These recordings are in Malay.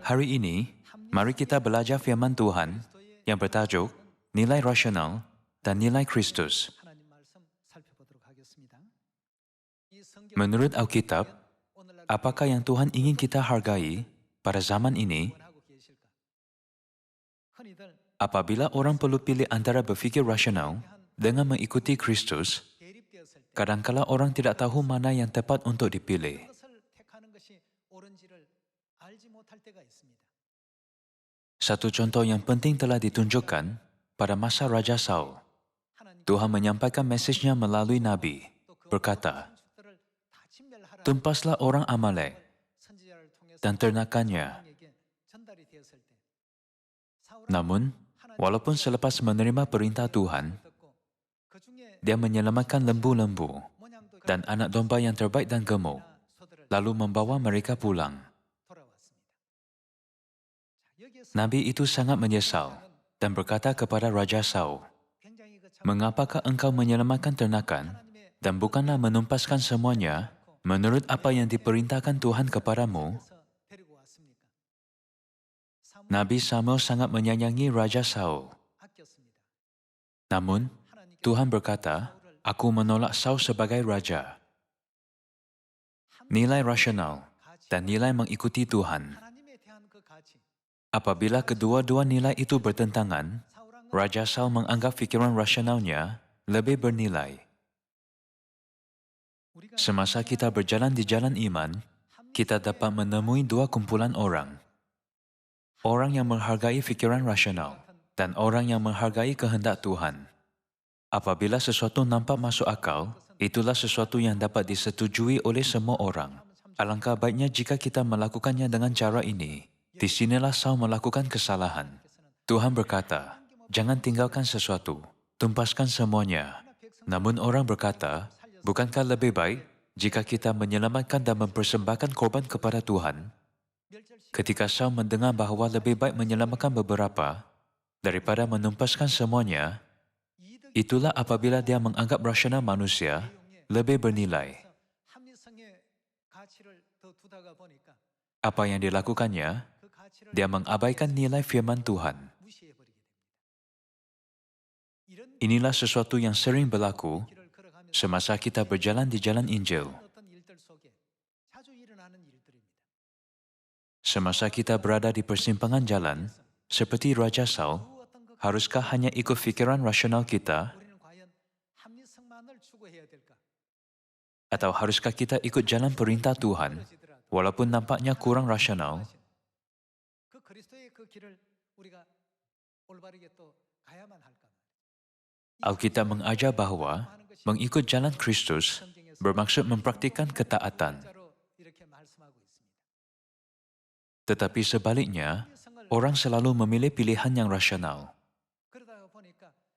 Hari ini, mari kita belajar firman Tuhan yang bertajuk Nilai Rasional dan Nilai Kristus. Menurut Alkitab, apakah yang Tuhan ingin kita hargai pada zaman ini? Apabila orang perlu pilih antara berfikir rasional dengan mengikuti Kristus, kadangkala orang tidak tahu mana yang tepat untuk dipilih. Satu contoh yang penting telah ditunjukkan pada masa Raja Saul. Tuhan menyampaikan mesejnya melalui Nabi, berkata, "Tumpaslah orang Amalek dan ternakannya." Namun, walaupun selepas menerima perintah Tuhan, dia menyelamatkan lembu-lembu dan anak domba yang terbaik dan gemuk, lalu membawa mereka pulang. Nabi itu sangat menyesal dan berkata kepada Raja Saul, "Mengapakah engkau menyelamatkan ternakan dan bukanlah menumpaskan semuanya menurut apa yang diperintahkan Tuhan kepadamu?" Nabi Samuel sangat menyayangi Raja Saul. Namun, Tuhan berkata, "Aku menolak Saul sebagai raja." Nilai rasional dan nilai mengikuti Tuhan. Apabila kedua-dua nilai itu bertentangan, Raja Saul menganggap fikiran rasionalnya lebih bernilai. Semasa kita berjalan di jalan iman, kita dapat menemui dua kumpulan orang. Orang yang menghargai fikiran rasional dan orang yang menghargai kehendak Tuhan. Apabila sesuatu nampak masuk akal, itulah sesuatu yang dapat disetujui oleh semua orang. Alangkah baiknya jika kita melakukannya dengan cara ini. Di sinilah Saul melakukan kesalahan. Tuhan berkata, "Jangan tinggalkan sesuatu, tumpaskan semuanya." Namun orang berkata, "Bukankah lebih baik jika kita menyelamatkan dan mempersembahkan korban kepada Tuhan?" Ketika Saul mendengar bahawa lebih baik menyelamatkan beberapa daripada menumpaskan semuanya, itulah apabila dia menganggap rasional manusia lebih bernilai. Apa yang dilakukannya? Dia mengabaikan nilai firman Tuhan. Inilah sesuatu yang sering berlaku semasa kita berjalan di jalan Injil. Semasa kita berada di persimpangan jalan, seperti Raja Saul, haruskah hanya ikut fikiran rasional kita? Atau haruskah kita ikut jalan perintah Tuhan, walaupun nampaknya kurang rasional? Alkitab mengajar bahawa mengikut jalan Kristus bermaksud mempraktikkan ketaatan. Tetapi sebaliknya, orang selalu memilih pilihan yang rasional.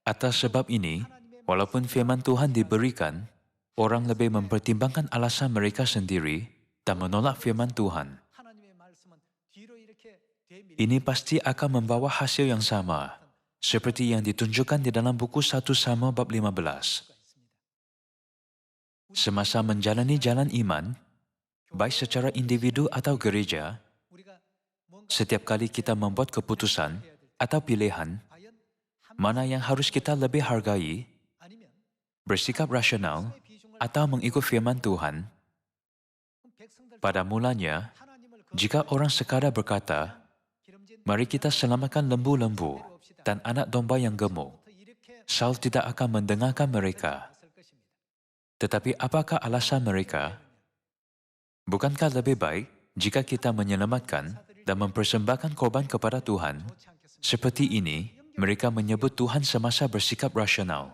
Atas sebab ini, walaupun firman Tuhan diberikan, orang lebih mempertimbangkan alasan mereka sendiri dan menolak firman Tuhan. Ini pasti akan membawa hasil yang sama, seperti yang ditunjukkan di dalam buku 1 Samuel bab 15. Semasa menjalani jalan iman, baik secara individu atau gereja, setiap kali kita membuat keputusan atau pilihan, mana yang harus kita lebih hargai, bersikap rasional atau mengikut firman Tuhan? Pada mulanya, jika orang sekadar berkata, "Mari kita selamatkan lembu-lembu dan anak domba yang gemuk," Saul tidak akan mendengarkan mereka. Tetapi apakah alasan mereka? Bukankah lebih baik jika kita menyelamatkan dan mempersembahkan korban kepada Tuhan? Seperti ini, mereka menyebut Tuhan semasa bersikap rasional.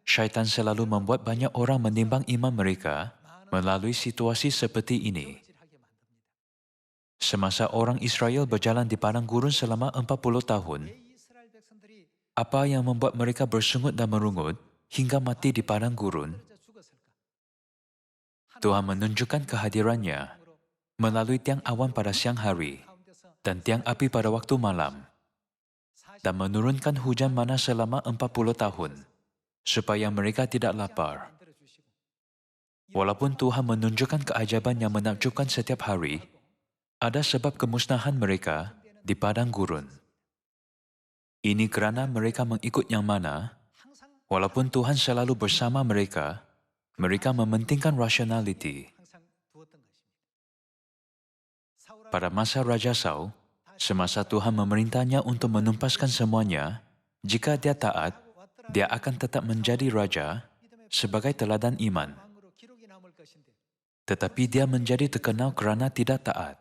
Syaitan selalu membuat banyak orang menimbang iman mereka melalui situasi seperti ini. Semasa orang Israel berjalan di padang gurun selama 40 tahun, apa yang membuat mereka bersungut dan merungut hingga mati di padang gurun? Tuhan menunjukkan kehadirannya melalui tiang awan pada siang hari dan tiang api pada waktu malam, dan menurunkan hujan mana selama 40 tahun, supaya mereka tidak lapar. Walaupun Tuhan menunjukkan keajaiban yang menakjubkan setiap hari, Ada sebab kemusnahan mereka di padang gurun. Ini kerana mereka mengikut yang mana, walaupun Tuhan selalu bersama mereka, mereka mementingkan rasionaliti. Pada masa Raja Saul, semasa Tuhan memerintahnya untuk menumpaskan semuanya, jika dia taat, dia akan tetap menjadi raja sebagai teladan iman. Tetapi dia menjadi terkenal kerana tidak taat.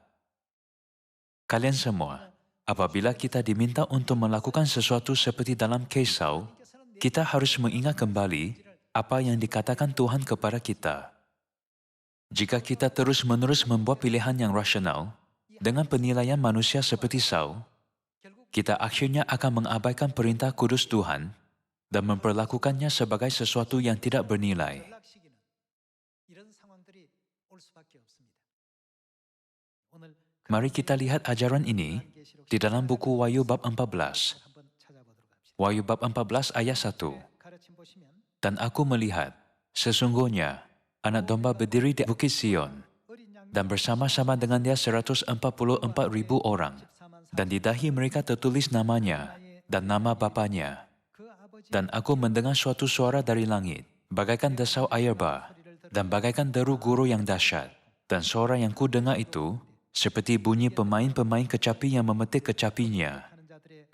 Kalian semua, apabila kita diminta untuk melakukan sesuatu seperti dalam kes Saul, kita harus mengingat kembali apa yang dikatakan Tuhan kepada kita. Jika kita terus-menerus membuat pilihan yang rasional dengan penilaian manusia seperti Saul, kita akhirnya akan mengabaikan perintah kudus Tuhan dan memperlakukannya sebagai sesuatu yang tidak bernilai. Mari kita lihat ajaran ini di dalam buku Wahyu bab 14. Wahyu bab 14 ayat 1. Dan aku melihat, sesungguhnya, anak domba berdiri di Bukit Sion, dan bersama-sama dengan dia 144,000 orang, dan di dahi mereka tertulis namanya dan nama bapanya. Dan aku mendengar suatu suara dari langit, bagaikan desau air bah, dan bagaikan deru guru yang dahsyat. Dan suara yang ku dengar itu, seperti bunyi pemain-pemain kecapi yang memetik kecapinya.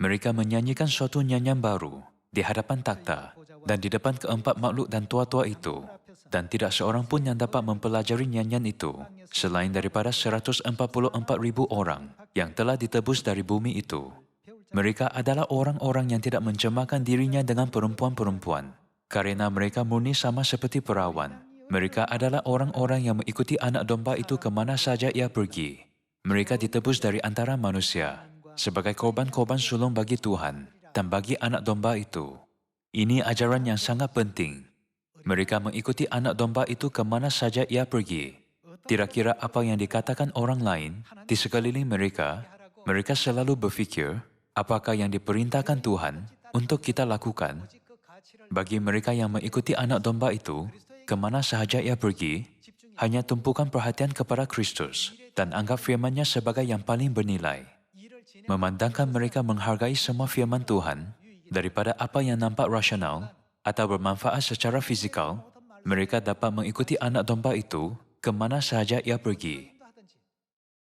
Mereka menyanyikan suatu nyanyian baru di hadapan takhta dan di depan keempat makhluk dan tua-tua itu. Dan tidak seorang pun yang dapat mempelajari nyanyian itu, selain daripada 144,000 orang yang telah ditebus dari bumi itu. Mereka adalah orang-orang yang tidak mencemarkan dirinya dengan perempuan-perempuan, kerana mereka murni sama seperti perawan. Mereka adalah orang-orang yang mengikuti anak domba itu ke mana saja ia pergi. Mereka ditebus dari antara manusia sebagai korban-korban sulung bagi Tuhan dan bagi anak domba itu. Ini ajaran yang sangat penting. Mereka mengikuti anak domba itu ke mana saja ia pergi. Tidak kira apa yang dikatakan orang lain di sekeliling mereka, mereka selalu berfikir apakah yang diperintahkan Tuhan untuk kita lakukan. Bagi mereka yang mengikuti anak domba itu, ke mana sahaja ia pergi, hanya tumpukan perhatian kepada Kristus dan anggap firman-Nya sebagai yang paling bernilai. Memandangkan mereka menghargai semua firman Tuhan daripada apa yang nampak rasional atau bermanfaat secara fizikal, mereka dapat mengikuti anak domba itu ke mana sahaja ia pergi.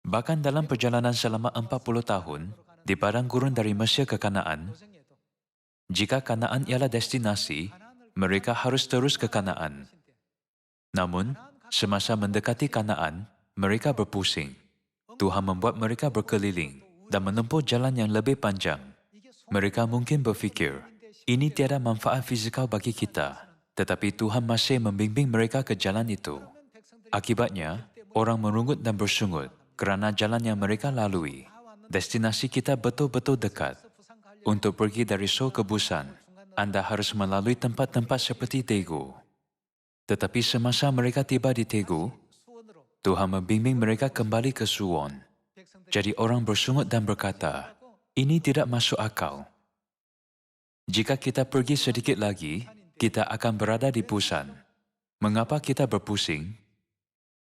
Bahkan dalam perjalanan selama 40 tahun di padang gurun dari Mesir ke Kanaan, jika Kanaan ialah destinasi, mereka harus terus ke Kanaan. Namun, semasa mendekati Kanaan, mereka berpusing. Tuhan membuat mereka berkeliling dan menempuh jalan yang lebih panjang. Mereka mungkin berfikir, ini tiada manfaat fizikal bagi kita, tetapi Tuhan masih membimbing mereka ke jalan itu. Akibatnya, orang merungut dan bersungut kerana jalan yang mereka lalui. Destinasi kita betul-betul dekat. Untuk pergi dari Seoul ke Busan, Anda harus melalui tempat-tempat seperti Daegu. Tetapi semasa mereka tiba di Daegu, Tuhan membimbing mereka kembali ke Suwon. Jadi orang bersungut dan berkata, ini tidak masuk akal. Jika kita pergi sedikit lagi, kita akan berada di Busan. Mengapa kita berpusing?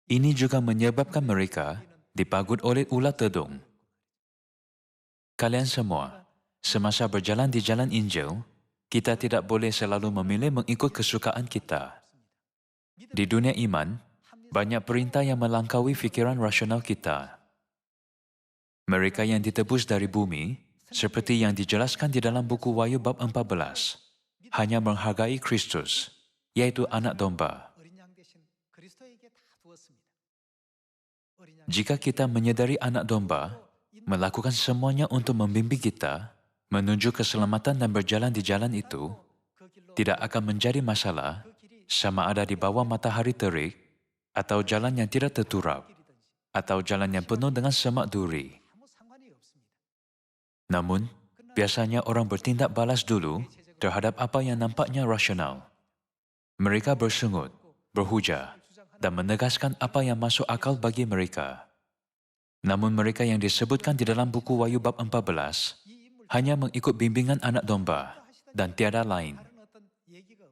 Ini juga menyebabkan mereka dipagut oleh ulat tedung. Kalian semua, semasa berjalan di jalan Injil, kita tidak boleh selalu memilih mengikut kesukaan kita. Di dunia iman, banyak perintah yang melangkaui fikiran rasional kita. Mereka yang ditebus dari bumi, seperti yang dijelaskan di dalam buku Wahyu bab 14, hanya menghargai Kristus, yaitu anak domba. Jika kita menyedari anak domba, melakukan semuanya untuk membimbing kita, menuju keselamatan dan berjalan di jalan itu, tidak akan menjadi masalah sama ada di bawah matahari terik, atau jalan yang tidak terturap, atau jalan yang penuh dengan semak duri. Namun, biasanya orang bertindak balas dulu terhadap apa yang nampaknya rasional. Mereka bersungut, berhujah, dan menegaskan apa yang masuk akal bagi mereka. Namun mereka yang disebutkan di dalam buku Wahyu bab 14 hanya mengikut bimbingan anak domba dan tiada lain.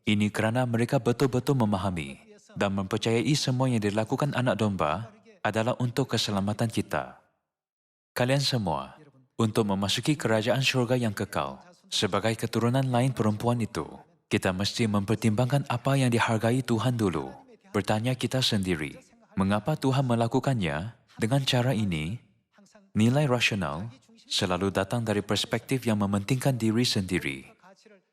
Ini kerana mereka betul-betul memahami dan mempercayai semua yang dilakukan anak domba adalah untuk keselamatan kita. Kalian semua, untuk memasuki kerajaan surga yang kekal, sebagai keturunan lain perempuan itu, kita mesti mempertimbangkan apa yang dihargai Tuhan dulu. Bertanya kita sendiri, mengapa Tuhan melakukannya dengan cara ini? Nilai rasional selalu datang dari perspektif yang mementingkan diri sendiri.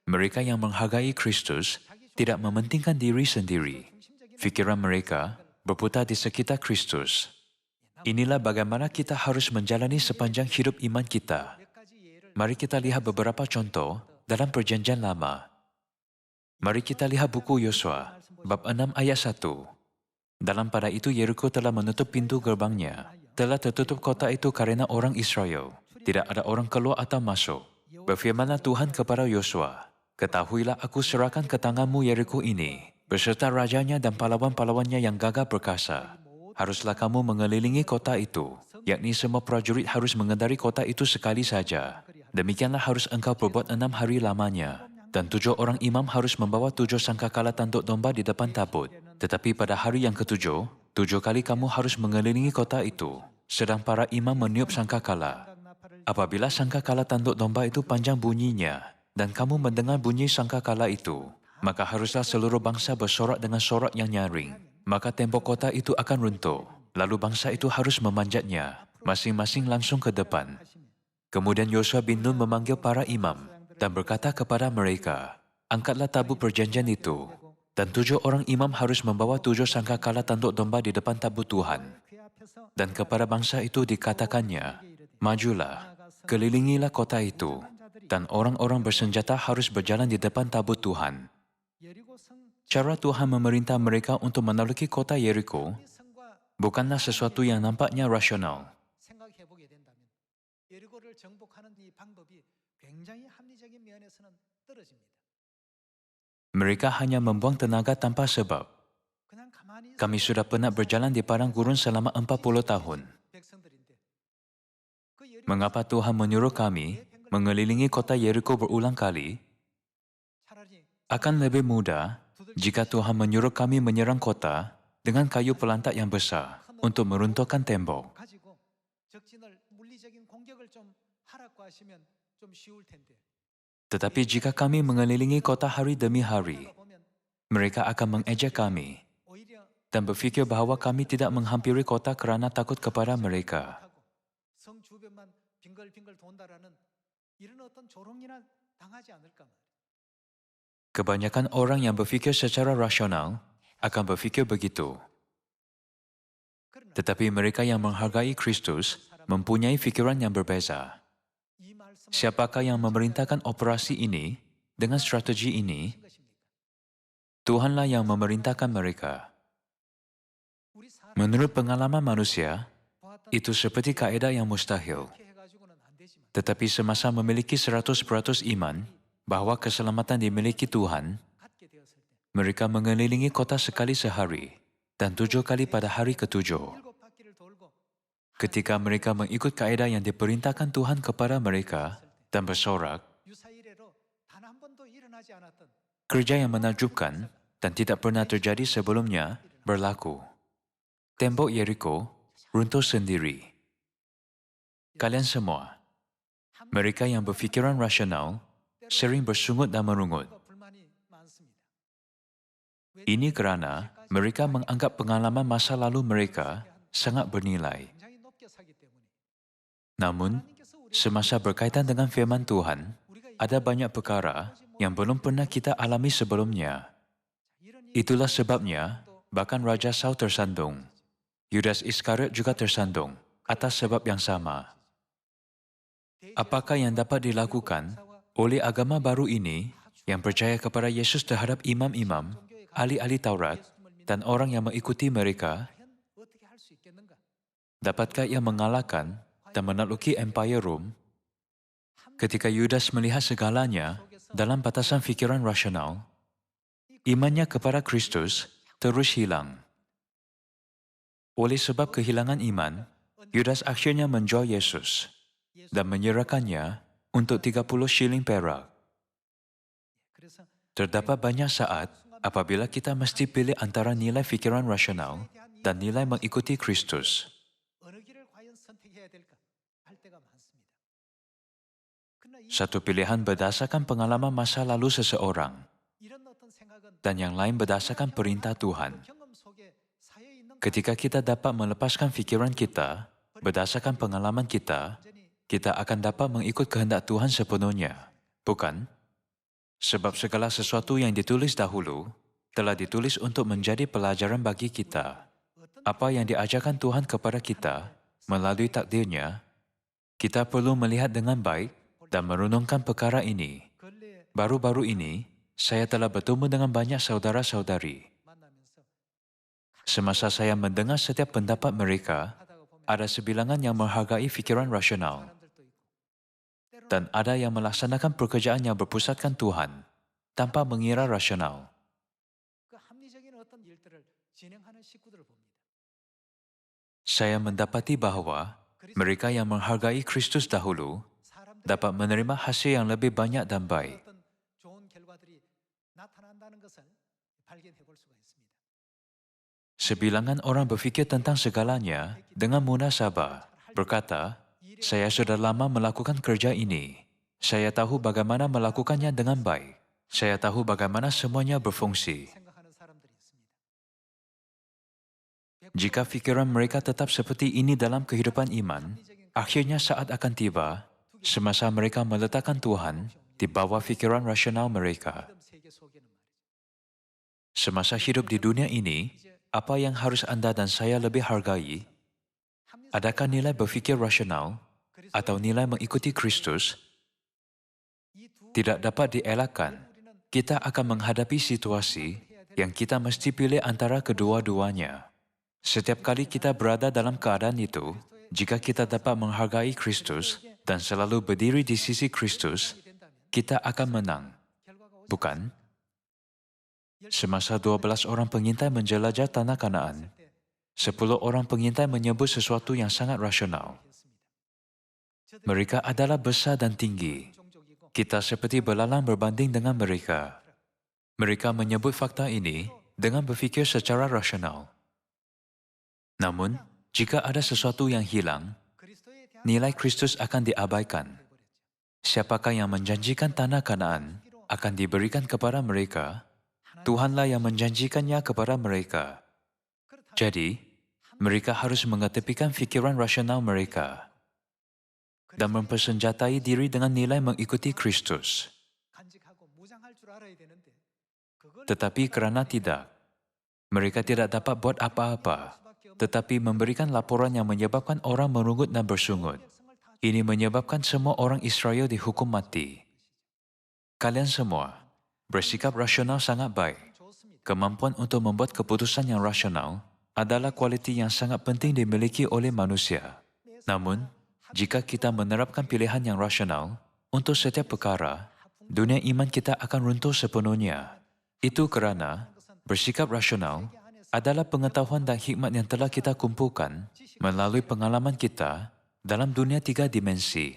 Mereka yang menghargai Kristus tidak mementingkan diri sendiri. Fikiran mereka berputar di sekitar Kristus. Inilah bagaimana kita harus menjalani sepanjang hidup iman kita. Mari kita lihat beberapa contoh dalam Perjanjian Lama. Mari kita lihat buku Yosua, bab 6 ayat 1. Dalam pada itu Yeriko telah menutup pintu gerbangnya. Telah tertutup kota itu karena orang Israel. Tidak ada orang keluar atau masuk. Berfirmanlah Tuhan kepada Yosua, ketahuilah aku serahkan ke tanganmu Yeriko ini, beserta rajanya dan pahlawan-pahlawannya yang gagah perkasa. Haruslah kamu mengelilingi kota itu, yakni semua prajurit harus mengendari kota itu sekali saja. Demikianlah harus engkau perbuat 6 hari lamanya. Dan 7 orang imam harus membawa 7 sangkakala tanduk domba di depan tabut. Tetapi pada hari yang ketujuh, 7 kali kamu harus mengelilingi kota itu, sedang para imam meniup sangkakala. Apabila sangkakala tanduk domba itu panjang bunyinya, dan kamu mendengar bunyi sangkakala itu, maka haruslah seluruh bangsa bersorak dengan sorak yang nyaring. Maka tembok kota itu akan runtuh. Lalu bangsa itu harus memanjatnya, masing-masing langsung ke depan. Kemudian Yosua bin Nun memanggil para imam dan berkata kepada mereka, angkatlah tabut perjanjian itu, dan 7 orang imam harus membawa 7 sangkakala tanduk domba di depan tabut Tuhan. Dan kepada bangsa itu dikatakannya, majulah, kelilingilah kota itu, dan orang-orang bersenjata harus berjalan di depan tabut Tuhan. Cara Tuhan memerintah mereka untuk menaklukki kota Yeriko bukanlah sesuatu yang nampaknya rasional. Mereka hanya membuang tenaga tanpa sebab. Kami sudah pernah berjalan di padang gurun selama 40 tahun. Mengapa Tuhan menyuruh kami mengelilingi kota Yeriko berulang kali? Akan lebih mudah jika Tuhan menyuruh kami menyerang kota dengan kayu pelantak yang besar untuk meruntuhkan tembok. Tetapi jika kami mengelilingi kota hari demi hari, mereka akan mengejek kami dan berfikir bahawa kami tidak menghampiri kota kerana takut kepada mereka. Kebanyakan orang yang berfikir secara rasional akan berfikir begitu. Tetapi mereka yang menghargai Kristus mempunyai fikiran yang berbeza. Siapakah yang memerintahkan operasi ini dengan strategi ini? Tuhanlah yang memerintahkan mereka. Menurut pengalaman manusia, itu seperti kaedah yang mustahil. Tetapi semasa memiliki 100% iman bahawa keselamatan dimiliki Tuhan, mereka mengelilingi kota sekali sehari dan 7 kali pada hari ketujuh. Ketika mereka mengikut kaedah yang diperintahkan Tuhan kepada mereka dan bersorak, kerja yang menakjubkan dan tidak pernah terjadi sebelumnya berlaku. Tembok Yeriko runtuh sendiri. Kalian semua, mereka yang berfikiran rasional, sering bersungut dan merungut. Ini kerana mereka menganggap pengalaman masa lalu mereka sangat bernilai. Namun, semasa berkaitan dengan firman Tuhan, ada banyak perkara yang belum pernah kita alami sebelumnya. Itulah sebabnya, bahkan Raja Saul tersandung. Yudas Iskariot juga tersandung atas sebab yang sama. Apakah yang dapat dilakukan oleh agama baru ini yang percaya kepada Yesus terhadap imam-imam, ahli-ahli Taurat, dan orang yang mengikuti mereka? Dapatkah ia mengalahkan dan menakluki Empire Rom? Ketika Yudas melihat segalanya dalam batasan fikiran rasional, imannya kepada Kristus terus hilang. Oleh sebab kehilangan iman, Yudas akhirnya menjual Yesus dan menyerahkannya untuk 30 shilling perak. Terdapat banyak saat apabila kita mesti pilih antara nilai fikiran rasional dan nilai mengikuti Kristus. Satu pilihan berdasarkan pengalaman masa lalu seseorang, dan yang lain berdasarkan perintah Tuhan. Ketika kita dapat melepaskan fikiran kita, berdasarkan pengalaman kita, kita akan dapat mengikut kehendak Tuhan sepenuhnya. Bukan? Sebab segala sesuatu yang ditulis dahulu, telah ditulis untuk menjadi pelajaran bagi kita. Apa yang diajarkan Tuhan kepada kita, melalui takdirnya, kita perlu melihat dengan baik dan merenungkan perkara ini. Baru-baru ini, saya telah bertemu dengan banyak saudara-saudari. Semasa saya mendengar setiap pendapat mereka, ada sebilangan yang menghargai fikiran rasional. Dan ada yang melaksanakan pekerjaan yang berpusatkan Tuhan, tanpa mengira rasional. Saya mendapati bahawa mereka yang menghargai Kristus dahulu dapat menerima hasil yang lebih banyak dan baik. Sebilangan orang berfikir tentang segalanya dengan munasabah, berkata, saya sudah lama melakukan kerja ini. Saya tahu bagaimana melakukannya dengan baik. Saya tahu bagaimana semuanya berfungsi. Jika fikiran mereka tetap seperti ini dalam kehidupan iman, akhirnya saat akan tiba, semasa mereka meletakkan Tuhan di bawah fikiran rasional mereka. Semasa hidup di dunia ini, apa yang harus Anda dan saya lebih hargai? Adakah nilai berfikir rasional atau nilai mengikuti Kristus? Tidak dapat dielakkan. Kita akan menghadapi situasi yang kita mesti pilih antara kedua-duanya. Setiap kali kita berada dalam keadaan itu, jika kita dapat menghargai Kristus dan selalu berdiri di sisi Kristus, kita akan menang. Bukan? Semasa 12 orang pengintai menjelajah tanah Kanaan, 10 orang pengintai menyebut sesuatu yang sangat rasional. Mereka adalah besar dan tinggi. Kita seperti belalang berbanding dengan mereka. Mereka menyebut fakta ini dengan berfikir secara rasional. Namun, jika ada sesuatu yang hilang, nilai Kristus akan diabaikan. Siapakah yang menjanjikan tanah Kanaan akan diberikan kepada mereka? Tuhanlah yang menjanjikannya kepada mereka. Jadi, mereka harus mengetepikan fikiran rasional mereka dan mempersenjatai diri dengan nilai mengikuti Kristus. Tetapi kerana tidak, mereka tidak dapat buat apa-apa, tetapi memberikan laporan yang menyebabkan orang merungut dan bersungut. Ini menyebabkan semua orang Israel dihukum mati. Kalian semua bersikap rasional sangat baik. Kemampuan untuk membuat keputusan yang rasional adalah kualiti yang sangat penting dimiliki oleh manusia. Namun, jika kita menerapkan pilihan yang rasional untuk setiap perkara, dunia iman kita akan runtuh sepenuhnya. Itu kerana bersikap rasional adalah pengetahuan dan hikmat yang telah kita kumpulkan melalui pengalaman kita dalam dunia 3 dimensi.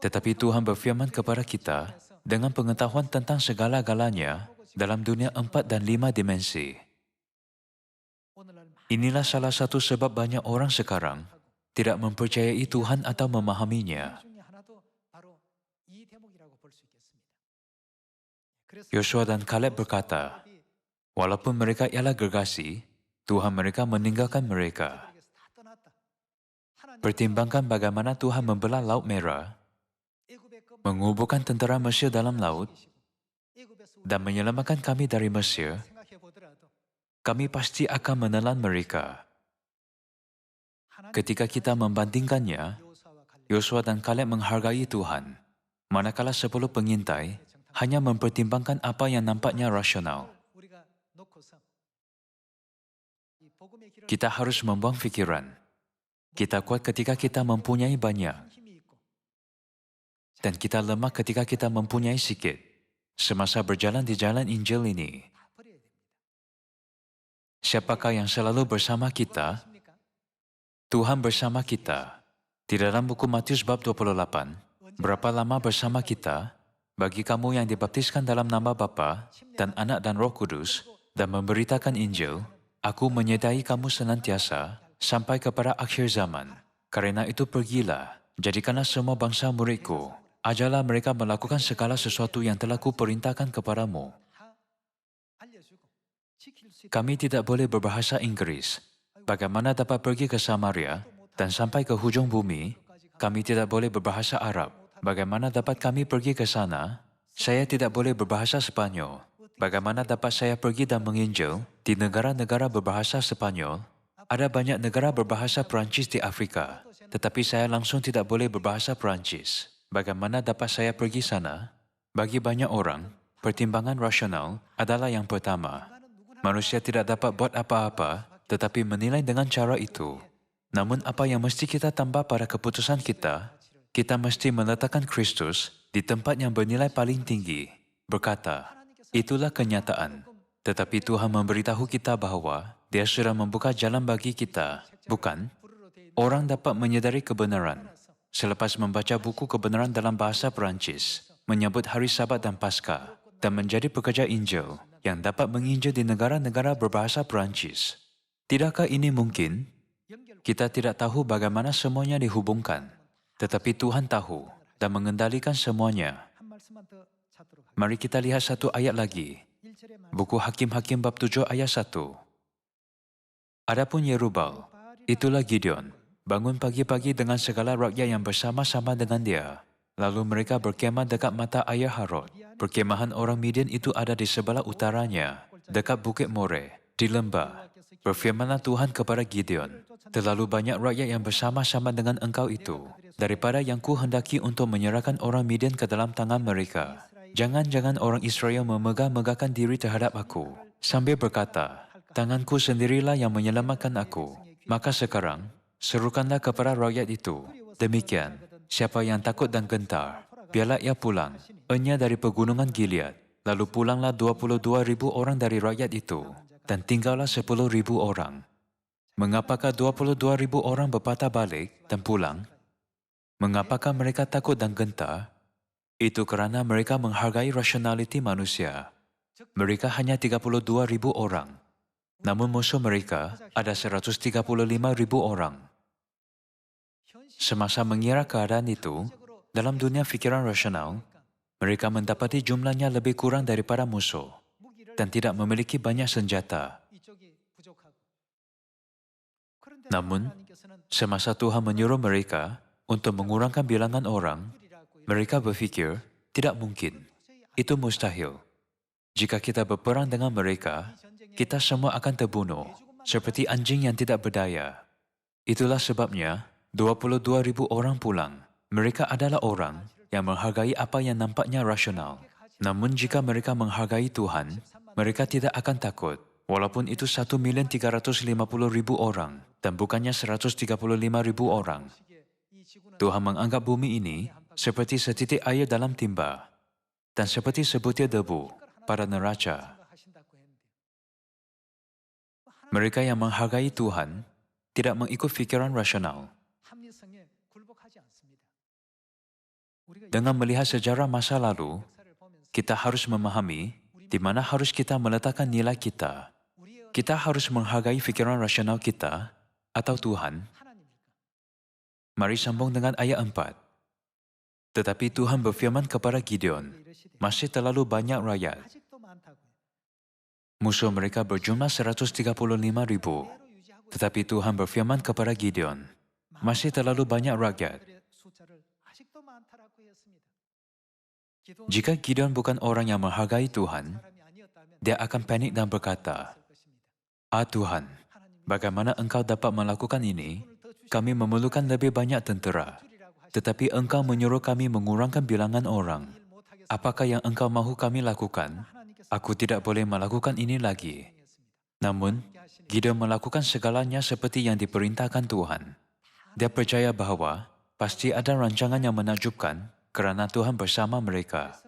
Tetapi Tuhan berfirman kepada kita dengan pengetahuan tentang segala-galanya dalam dunia 4 dan 5 dimensi. Inilah salah satu sebab banyak orang sekarang tidak mempercayai Tuhan atau memahaminya. Yosua dan Kaleb berkata, walaupun mereka ialah gergasi, Tuhan mereka meninggalkan mereka. Pertimbangkan bagaimana Tuhan membelah Laut Merah, menguburkan tentera Mesir dalam laut, dan menyelamatkan kami dari Mesir, kami pasti akan menelan mereka. Ketika kita membandingkannya, Yosua dan Kaleb menghargai Tuhan, manakala 10 pengintai hanya mempertimbangkan apa yang nampaknya rasional. Kita harus membuang fikiran. Kita kuat ketika kita mempunyai banyak. Dan kita lemah ketika kita mempunyai sikit. Semasa berjalan di jalan Injil ini. Siapakah yang selalu bersama kita? Tuhan bersama kita. Di dalam buku Matius bab 28, berapa lama bersama kita? Bagi kamu yang dibaptiskan dalam nama Bapa dan Anak dan Roh Kudus dan memberitakan Injil, aku menyertai kamu senantiasa sampai kepada akhir zaman. Karena itu pergilah, jadikanlah semua bangsa muridku. Ajarlah mereka melakukan segala sesuatu yang telah kuperintahkan kepadamu. Kami tidak boleh berbahasa Inggris. Bagaimana dapat pergi ke Samaria dan sampai ke hujung bumi? Kami tidak boleh berbahasa Arab. Bagaimana dapat kami pergi ke sana? Saya tidak boleh berbahasa Spanyol. Bagaimana dapat saya pergi dan menginjil di negara-negara berbahasa Spanyol? Ada banyak negara berbahasa Perancis di Afrika, tetapi saya langsung tidak boleh berbahasa Perancis. Bagaimana dapat saya pergi sana? Bagi banyak orang, pertimbangan rasional adalah yang pertama. Manusia tidak dapat buat apa-apa, tetapi menilai dengan cara itu. Namun apa yang mesti kita tambah pada keputusan kita? Kita mesti meletakkan Kristus di tempat yang bernilai paling tinggi. Berkata, itulah kenyataan. Tetapi Tuhan memberitahu kita bahwa Dia sudah membuka jalan bagi kita. Bukan? Orang dapat menyadari kebenaran. Selepas membaca buku kebenaran dalam bahasa Perancis, menyambut hari Sabat dan Paskah, dan menjadi pekerja Injil yang dapat menginjil di negara-negara berbahasa Perancis. Tidakkah ini mungkin? Kita tidak tahu bagaimana semuanya dihubungkan, tetapi Tuhan tahu dan mengendalikan semuanya. Mari kita lihat satu ayat lagi. Buku Hakim-Hakim bab 7 ayat 1. Adapun Yerubal, itulah Gideon, bangun pagi-pagi dengan segala rakyat yang bersama-sama dengan dia. Lalu mereka berkemah dekat mata air Harod. Perkemahan orang Midian itu ada di sebelah utaranya, dekat Bukit More, di lembah. Berfirmanlah Tuhan kepada Gideon, terlalu banyak rakyat yang bersama-sama dengan engkau itu, daripada yang ku hendaki untuk menyerahkan orang Midian ke dalam tangan mereka. Jangan-jangan orang Israel memegah-megahkan diri terhadap aku, sambil berkata, tanganku sendirilah yang menyelamatkan aku. Maka sekarang, serukanlah kepada rakyat itu. Demikian, siapa yang takut dan gentar, biarlah ia pulang, enyah dari pegunungan Gilead. Lalu pulanglah 22,000 orang dari rakyat itu, dan tinggallah 10,000 orang. Mengapakah 22,000 orang berpatah balik dan pulang? Mengapakah mereka takut dan gentar? Itu kerana mereka menghargai rasionaliti manusia. Mereka hanya 32,000 orang. Namun musuh mereka ada 135,000 orang. Semasa mengira keadaan itu, dalam dunia fikiran rasional, mereka mendapati jumlahnya lebih kurang daripada musuh dan tidak memiliki banyak senjata. Namun, semasa Tuhan menyuruh mereka untuk mengurangkan bilangan orang, mereka berfikir, tidak mungkin. Itu mustahil. Jika kita berperang dengan mereka, kita semua akan terbunuh, seperti anjing yang tidak berdaya. Itulah sebabnya, 22,000 orang pulang. Mereka adalah orang yang menghargai apa yang nampaknya rasional. Namun jika mereka menghargai Tuhan, mereka tidak akan takut, walaupun itu 1.350.000 orang, dan bukannya 135.000 orang. Tuhan menganggap bumi ini seperti setitik air dalam timba, dan seperti sebutir debu pada neraca. Mereka yang menghargai Tuhan tidak mengikut fikiran rasional. Dengan melihat sejarah masa lalu, kita harus memahami di mana harus kita meletakkan nilai kita. Kita harus menghargai fikiran rasional kita atau Tuhan. Mari sambung dengan ayat 4. Tetapi Tuhan berfirman kepada Gideon, masih terlalu banyak rakyat. Musuh mereka berjumlah 135,000. Tetapi Tuhan berfirman kepada Gideon, masih terlalu banyak rakyat. Jika Gideon bukan orang yang menghargai Tuhan, dia akan panik dan berkata, Tuhan, bagaimana engkau dapat melakukan ini? Kami memerlukan lebih banyak tentera. Tetapi engkau menyuruh kami mengurangkan bilangan orang. Apakah yang engkau mahu kami lakukan? Aku tidak boleh melakukan ini lagi. Namun, Gideon melakukan segalanya seperti yang diperintahkan Tuhan. Dia percaya bahwa pasti ada rancangan yang menakjubkan kerana Tuhan bersama mereka.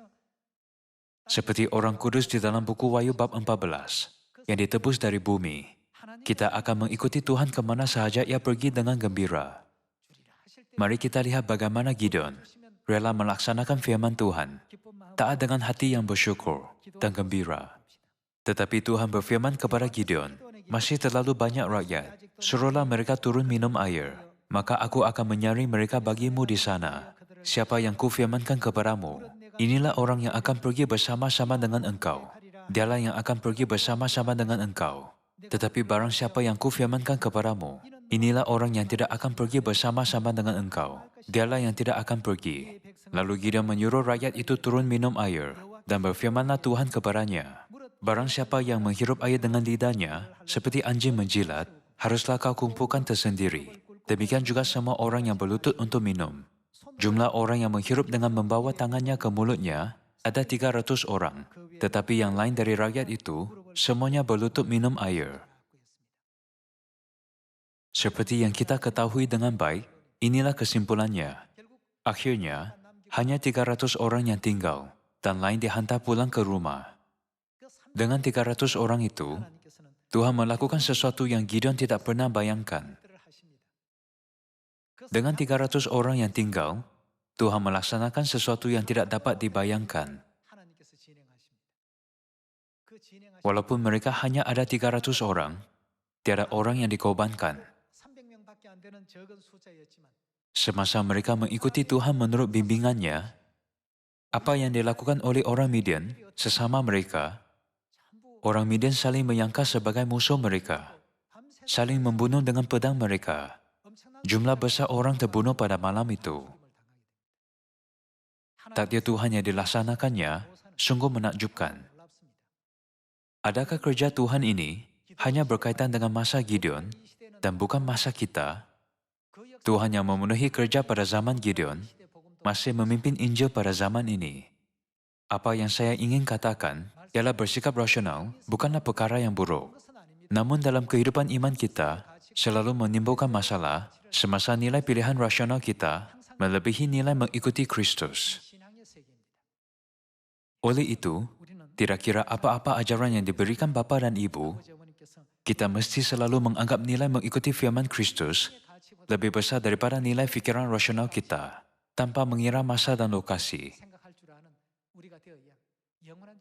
Seperti orang kudus di dalam buku Wahyu bab 14, yang ditebus dari bumi. Kita akan mengikuti Tuhan kemana sahaja Ia pergi dengan gembira. Mari kita lihat bagaimana Gideon rela melaksanakan firman Tuhan, taat dengan hati yang bersyukur dan gembira. Tetapi Tuhan berfirman kepada Gideon, masih terlalu banyak rakyat, suruhlah mereka turun minum air, maka aku akan menyaring mereka bagimu di sana. siapa yang kufirmankan kepadamu, inilah orang yang akan pergi bersama-sama dengan engkau. Dialah yang akan pergi bersama-sama dengan engkau. Tetapi barang siapa yang kufirmankan kepadamu, inilah orang yang tidak akan pergi bersama-sama dengan engkau. Dialah yang tidak akan pergi. Lalu Gideon menyuruh rakyat itu turun minum air, dan berfirmanlah Tuhan kepadanya, barang siapa yang menghirup air dengan lidahnya, seperti anjing menjilat, haruslah kau kumpulkan tersendiri. Demikian juga semua orang yang berlutut untuk minum. Jumlah orang yang menghirup dengan membawa tangannya ke mulutnya ada 300 orang, tetapi yang lain dari rakyat itu, semuanya berlutut minum air. Seperti yang kita ketahui dengan baik, inilah kesimpulannya. Akhirnya, hanya 300 orang yang tinggal, dan lain dihantar pulang ke rumah. Dengan 300 orang itu, Tuhan melakukan sesuatu yang Gideon tidak pernah bayangkan. Dengan 300 orang yang tinggal, Tuhan melaksanakan sesuatu yang tidak dapat dibayangkan. Walaupun mereka hanya ada 300 orang, tiada orang yang dikorbankan. Semasa mereka mengikuti Tuhan menurut bimbingannya, apa yang dilakukan oleh orang Midian, sesama mereka, orang Midian saling menyangka sebagai musuh mereka, saling membunuh dengan pedang mereka. Jumlah besar orang terbunuh pada malam itu. Takdir Tuhan yang dilaksanakannya sungguh menakjubkan. Adakah kerja Tuhan ini hanya berkaitan dengan masa Gideon dan bukan masa kita? Tuhan yang memenuhi kerja pada zaman Gideon masih memimpin Injil pada zaman ini. Apa yang saya ingin katakan ialah bersikap rasional bukanlah perkara yang buruk. Namun dalam kehidupan iman kita selalu menimbulkan masalah semasa nilai pilihan rasional kita melebihi nilai mengikuti Kristus. Oleh itu, tidak kira apa-apa ajaran yang diberikan bapa dan ibu, kita mesti selalu menganggap nilai mengikuti firman Kristus lebih besar daripada nilai fikiran rasional kita, tanpa mengira masa dan lokasi.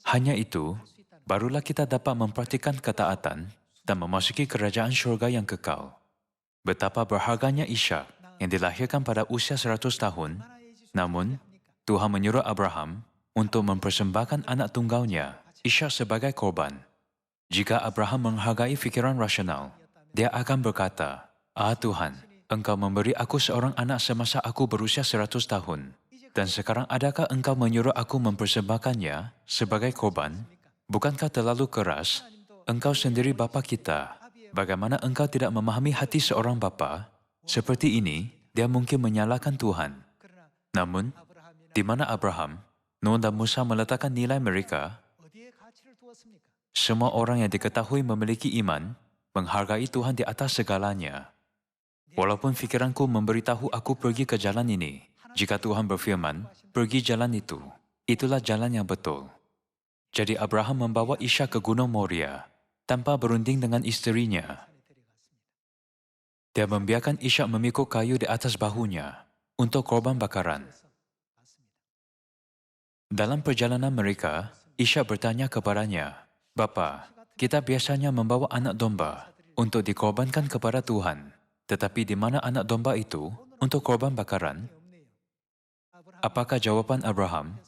Hanya itu, barulah kita dapat mempraktikkan ketaatan dan memasuki kerajaan syurga yang kekal. Betapa berharganya Ishak yang dilahirkan pada usia 100 tahun, namun Tuhan menyuruh Abraham untuk mempersembahkan anak tunggalnya, Ishak sebagai korban. Jika Abraham menghargai fikiran rasional, dia akan berkata, Tuhan, Engkau memberi aku seorang anak semasa aku berusia 100 tahun, dan sekarang adakah Engkau menyuruh aku mempersembahkannya sebagai korban? Bukankah terlalu keras? Engkau sendiri bapa kita. Bagaimana engkau tidak memahami hati seorang bapa? Seperti ini, dia mungkin menyalahkan Tuhan. Namun, di mana Abraham, Nuh dan Musa meletakkan nilai mereka? Semua orang yang diketahui memiliki iman, menghargai Tuhan di atas segalanya. Walaupun fikiranku memberitahu aku pergi ke jalan ini, jika Tuhan berfirman, pergi jalan itu, itulah jalan yang betul. Jadi Abraham membawa Ishak ke Gunung Moria, tanpa berunding dengan isterinya. Dia membiarkan Ishak memikul kayu di atas bahunya untuk korban bakaran. Dalam perjalanan mereka, Ishak bertanya kepadanya, Bapa, kita biasanya membawa anak domba untuk dikorbankan kepada Tuhan, tetapi di mana anak domba itu untuk korban bakaran? Apakah jawaban Abraham?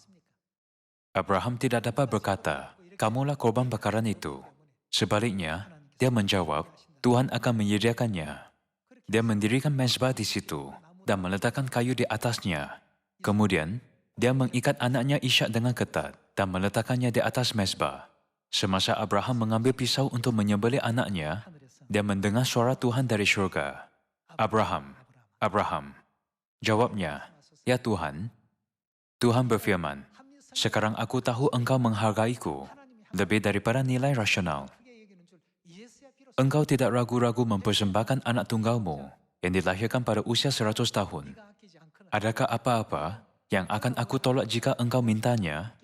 Abraham tidak dapat berkata, kamulah korban bakaran itu. Sebaliknya, dia menjawab, Tuhan akan menyediakannya. Dia mendirikan mezbah di situ dan meletakkan kayu di atasnya. Kemudian, dia mengikat anaknya Ishak dengan ketat dan meletakkannya di atas mezbah. Semasa Abraham mengambil pisau untuk menyembelih anaknya, dia mendengar suara Tuhan dari syurga. Abraham, Abraham. Jawabnya, ya Tuhan. Tuhan berfirman, sekarang aku tahu engkau menghargaiku lebih daripada nilai rasional. Engkau tidak ragu-ragu mempersembahkan anak tunggalmu yang dilahirkan pada usia 100 tahun. Adakah apa-apa yang akan aku tolak jika engkau mintanya?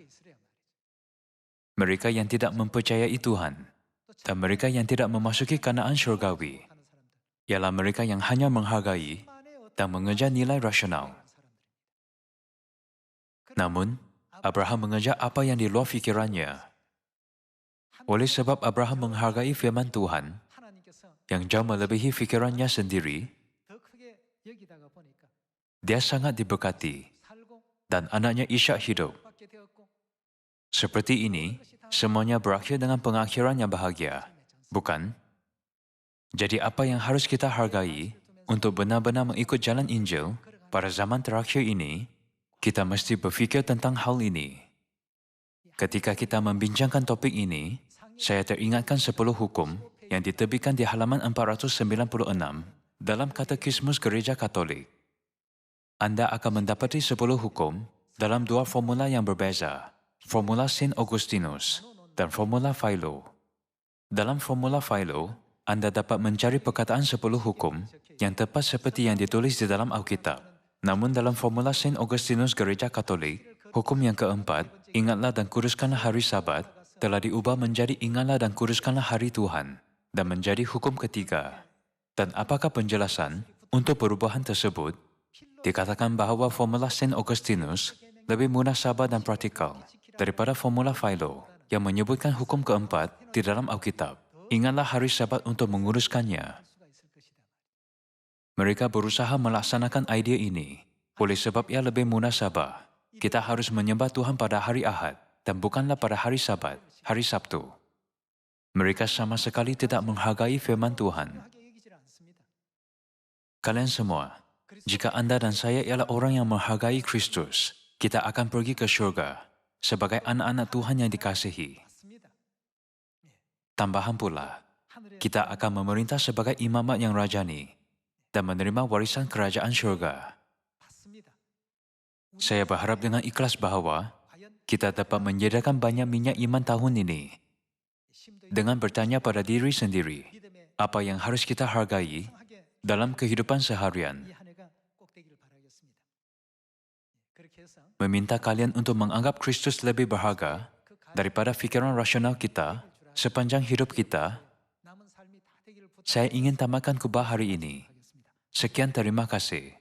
Mereka yang tidak mempercayai Tuhan dan mereka yang tidak memasuki Kanaan syurgawi ialah mereka yang hanya menghargai dan mengejar nilai rasional. Namun, Abraham mengejar apa yang di luar fikirannya. Oleh sebab Abraham menghargai firman Tuhan yang jauh melebihi fikirannya sendiri, dia sangat diberkati dan anaknya Ishak hidup. Seperti ini, semuanya berakhir dengan pengakhiran yang bahagia, bukan? Jadi apa yang harus kita hargai untuk benar-benar mengikut jalan Injil pada zaman terakhir ini, kita mesti berfikir tentang hal ini. Ketika kita membincangkan topik ini, saya teringatkan 10 hukum yang diterbitkan di halaman 496 dalam Katekismus Gereja Katolik. Anda akan mendapati 10 hukum dalam dua formula yang berbeza, formula Saint Augustinus dan formula Philo. Dalam formula Philo, Anda dapat mencari perkataan 10 hukum yang tepat seperti yang ditulis di dalam Alkitab. Namun dalam formula Saint Augustinus Gereja Katolik, hukum yang keempat, ingatlah dan kuduskanlah hari Sabat, telah diubah menjadi ingatlah dan kuduskanlah hari Tuhan, dan menjadi hukum ketiga. Dan apakah penjelasan untuk perubahan tersebut? Dikatakan bahawa formula Saint Augustinus lebih mudah sabar dan praktikal daripada formula Philo yang menyebutkan hukum keempat di dalam Alkitab. Ingatlah hari Sabat untuk menguruskannya. Mereka berusaha melaksanakan idea ini. Oleh sebab ia lebih mudah sabar, kita harus menyembah Tuhan pada hari Ahad dan bukanlah pada hari Sabat, hari Sabtu. Mereka sama sekali tidak menghargai firman Tuhan. Kalian semua, jika Anda dan saya ialah orang yang menghargai Kristus, kita akan pergi ke syurga sebagai anak-anak Tuhan yang dikasihi. Tambahan pula, kita akan memerintah sebagai imamat yang rajani dan menerima warisan kerajaan syurga. Saya berharap dengan ikhlas bahawa kita dapat menyediakan banyak minyak iman tahun ini dengan bertanya pada diri sendiri, apa yang harus kita hargai dalam kehidupan seharian. Meminta kalian untuk menganggap Kristus lebih berharga daripada fikiran rasional kita sepanjang hidup kita. Saya ingin tamatkan khotbah hari ini. Sekian, terima kasih.